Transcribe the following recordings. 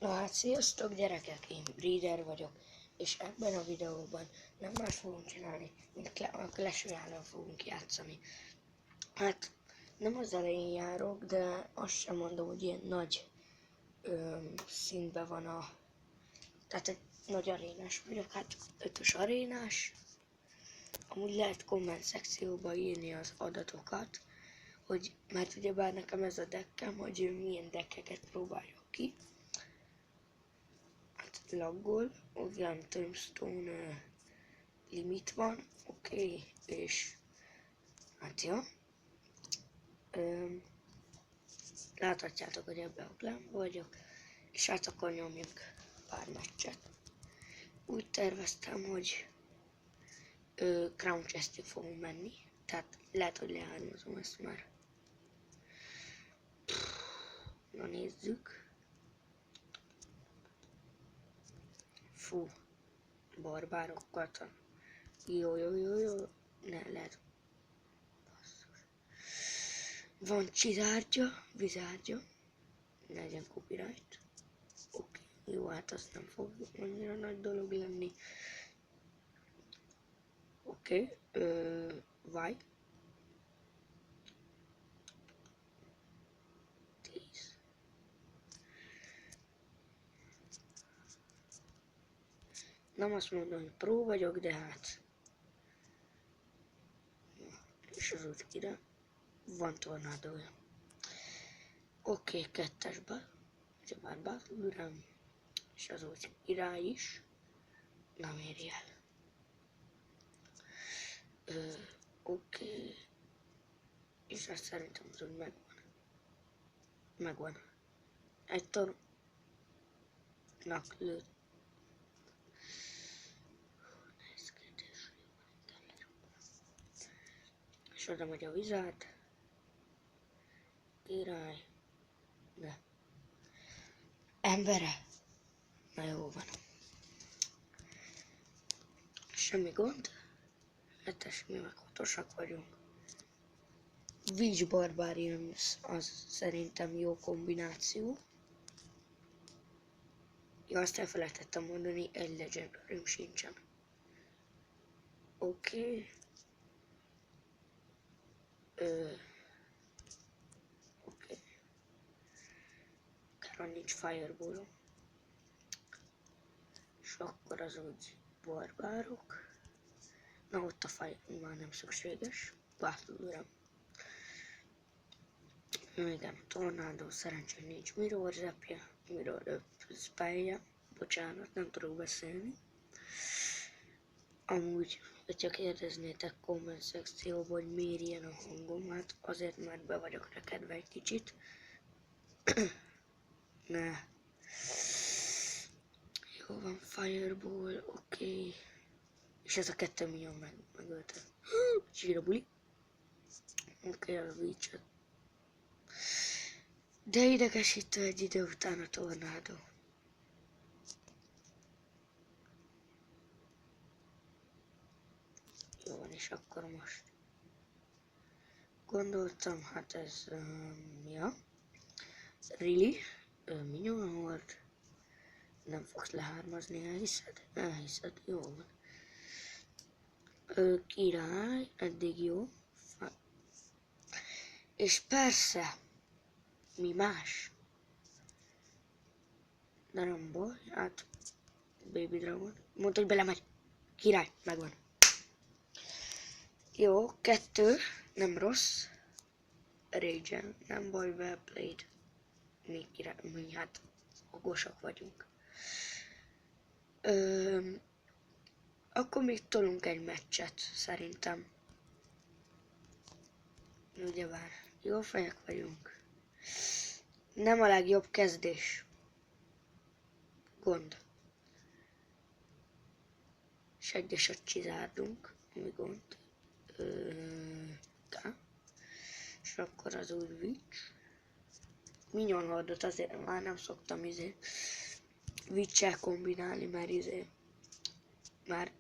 Na hát sziasztok gyerekek, én Breeder vagyok, és ebben a videóban nem más fogunk csinálni, mint a Clash Royale-nal fogunk játszani. Hát nem az elején járok, de azt sem mondom, hogy ilyen nagy szintben van tehát egy nagy arénás vagyok, hát 5-ös arénás. Amúgy lehet komment szekcióba írni az adatokat, hogy, mert ugyebár nekem ez a deckem, hogy milyen deckeket próbáljak ki. Laggol, olyan tombstone limit van, oké, és hát ja. Láthatjátok, hogy ebben a klámban vagyok, és hát akkor nyomjuk pár meccset. Úgy terveztem, hogy Crown Chestig fogunk menni, tehát lehet, hogy lehármazom ezt már. Na nézzük. Fú, barbárokat. Jó, ne lehet. Basszus. Van csizárgya, vizárgya, ne legyen copyright. Oké, jó, hát azt nem fog annyira nagy dolog lenni. Oké, why? 10. Nem azt mondom, hogy pro vagyok, de hát. És az úgy király. Van tornádója. Oké, kettesbe. Ugye már Battleground. És az úgy király is. Nem éri el. Oké. És azt szerintem az úgy megvan. Megvan. Egy tornak lőtt. És oda megy a vizát. Király. Ne. Embere. Na jó van. Semmi gond. 7-es, mi meg 6-osak vagyunk. Witch Barbarians az szerintem jó kombináció. Ja, azt elfelejtettem mondani, egy legendarim sincsen. Oké. Oké. Kár, nincs fireball. És akkor az úgy barbárok. Na ott a fire már nem szükséges. Battleground. Igen, tornádó, szerencsén nincs mirror zepje, mirror spellje. Bocsánat, nem tudok beszélni. Amúgy, hogyha kérdeznétek komment szekcióban, hogy miért ilyen a hangom, hát azért, mert be vagyok rekedve egy kicsit. Ne. Jó van, fireball, oké. És ez a 2 millió megölte. Zsíra buli. Oké, a witch-et. De idegesítő egy idő után a tornádó. Jó van, és akkor most gondoltam, hát ez, ja. Really? Minion Horde? Nem fogsz lehármazni, elhiszed? Elhiszed, jó van. Király, eddig jó. És persze, mi más? De nem baj, hát Baby Dragon. Mondta, hogy belemegy. Király, megvan. Jó, 2, nem rossz. Rage, nem baj, well played. Mi hát okosak vagyunk. Akkor még tolunk egy meccset, szerintem. Ugyebár, jó fejek vagyunk. Nem a legjobb kezdés. Gond. És egyeset csizárdunk, mi gond. És akkor az úgy witch. Minion Horde-ot azért már nem szoktam witch-el kombinálni, mert már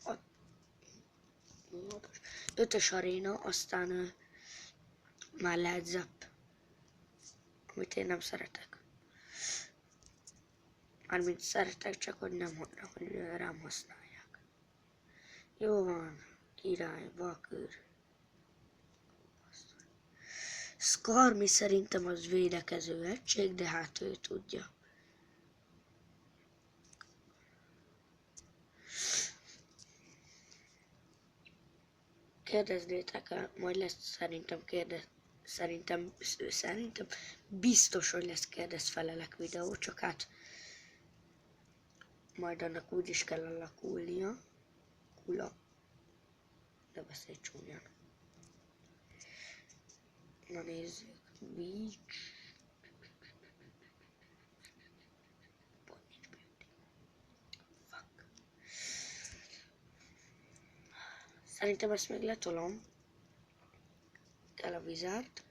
a 5-ös aréna, aztán már lehet zap, amit én nem szeretek. Mármint szeretek, csak hogy nem hogy rám használják. Jó van, király, vakőr. Skarmi szerintem az védekező egység, de hát ő tudja. Kérdezzétek el, majd lesz szerintem szerintem biztos, hogy lesz kérdez-felelek videó, csak hát majd annak úgy is kell alakulnia. De beszélj csúnyán. Na nézzük. Beach. Fuck. Szerintem ezt még letolom. Kell a vizárt.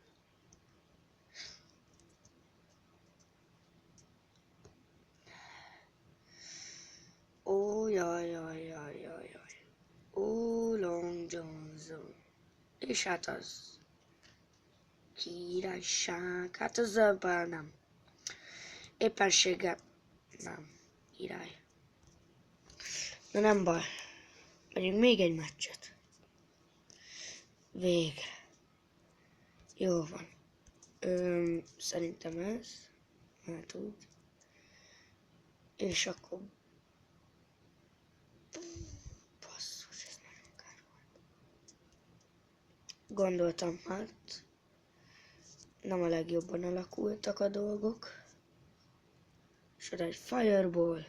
Ó, jaj. Ó, Long Johnson. És hát az királyság. Hát az zöldből nem. Éppenséggel nem. Király. Na nem baj. Megyünk még egy meccset. Végre. Jó van. Szerintem ez. Hát úgy. És akkor... Basszus, ez nagyon kár volt. Gondoltam, hát... Nem a legjobban alakultak a dolgok. És oda egy Fireball.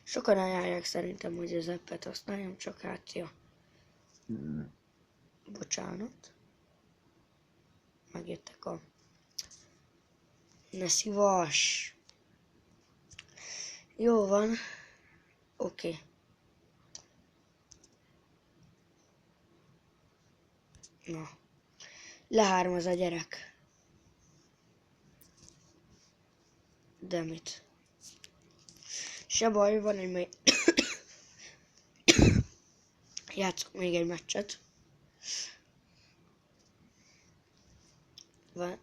Sokan ajánlják szerintem, hogy az appet használjam, csak hát ja. Bocsánat. Megjöttek a... Ne szívas! Jó van. Oké. Na. Lehármaz a gyerek. De mit? Se baj, van egy még... Játszok még egy meccset.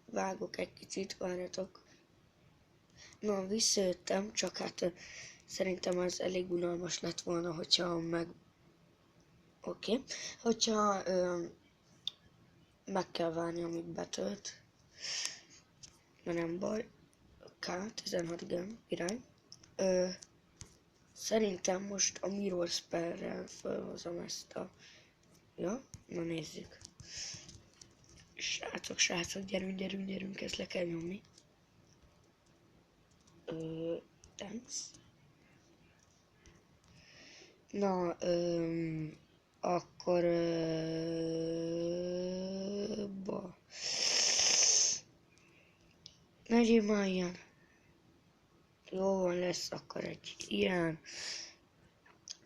Vágok egy kicsit, várjatok. Na, visszajöttem, csak hát szerintem ez elég unalmas lett volna, hogyha hogyha meg kell várni, amíg betölt. De nem baj. K16 gem, irány. Szerintem most a Mirror Spell-rel felhozom ezt a... Ja, na nézzük. Srácok, gyerünk, ezt le kell nyomni. Thanks. Na, akkor... Ne már ilyen. Jó van, lesz akkor egy ilyen.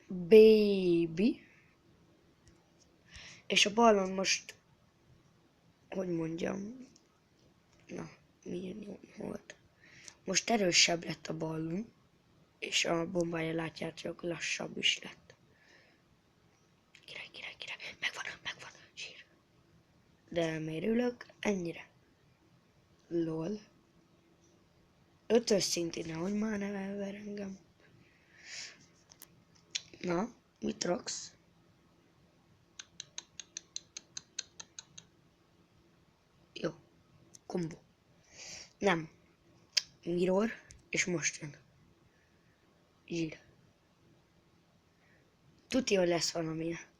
Baby. És a ballon most... Hogy mondjam... Na, milyen volt. Most erősebb lett a ballon. És a bombája látjátok, lassabb is lett. Király. Megvan. Zsír. De miért ülök ennyire? Lol. 5-ös szintén, nehogy már ne elver engem. Na, mit raksz? Jó. Kombo. Nem. Mirror, és most jön. Zsír. Tuti, hogy lesz valamilyen.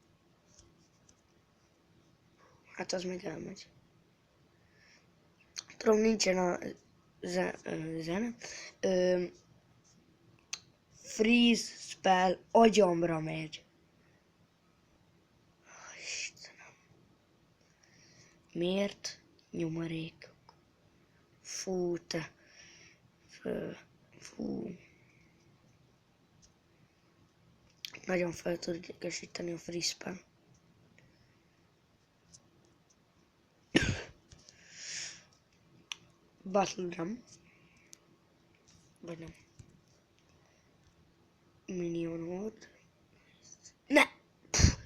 Hát az meg elmegy. Tudom, nincsen a zene. Freeze spell agyamra megy. Istenem. Miért nyomorékok? Fú, te. Fú. Nagyon fel tud idegesíteni a freeze spell. Battle Drum. Vagy nem. Minion volt. Ne! Pff,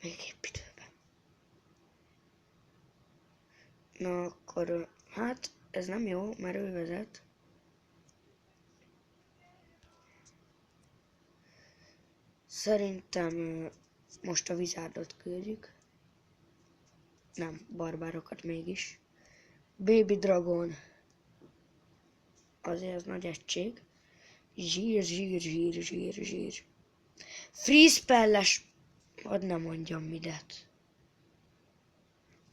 még építőben. Na akkor, hát ez nem jó, mert ő vezet. Szerintem most a Wizardot küldjük. Nem, barbárokat mégis. Baby Dragon. Azért az nagy egység. Zsír. Free spell-es. Hadd ne mondjam midet.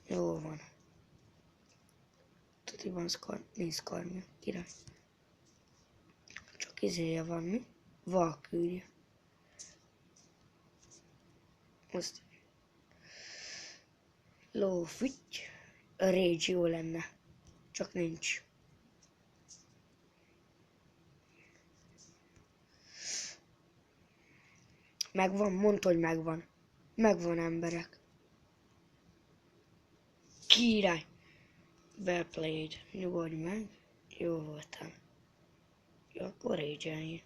Jó van. Tutiban nincs karmja. Király. Csak izéje van mi? Valkűrje. Azt. Lófüty. A Rage jó lenne. Csak nincs. Megvan? Mondd, hogy megvan. Megvan, emberek. Király. Well played. Nyugodj meg. Jó voltam. Jó, akkor rage-eljél.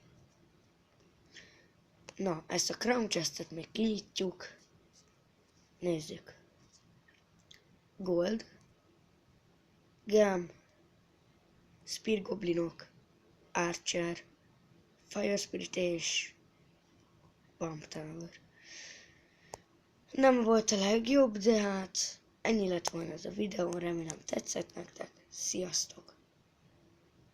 Na, ezt a Crown Chestet még kinyitjuk. Nézzük. Gold. Gem. Spear Goblinok. Archer. Fire Spirit és Pump Tower. Nem volt a legjobb, de hát ennyi lett volna ez a videó, remélem tetszett nektek. Sziasztok!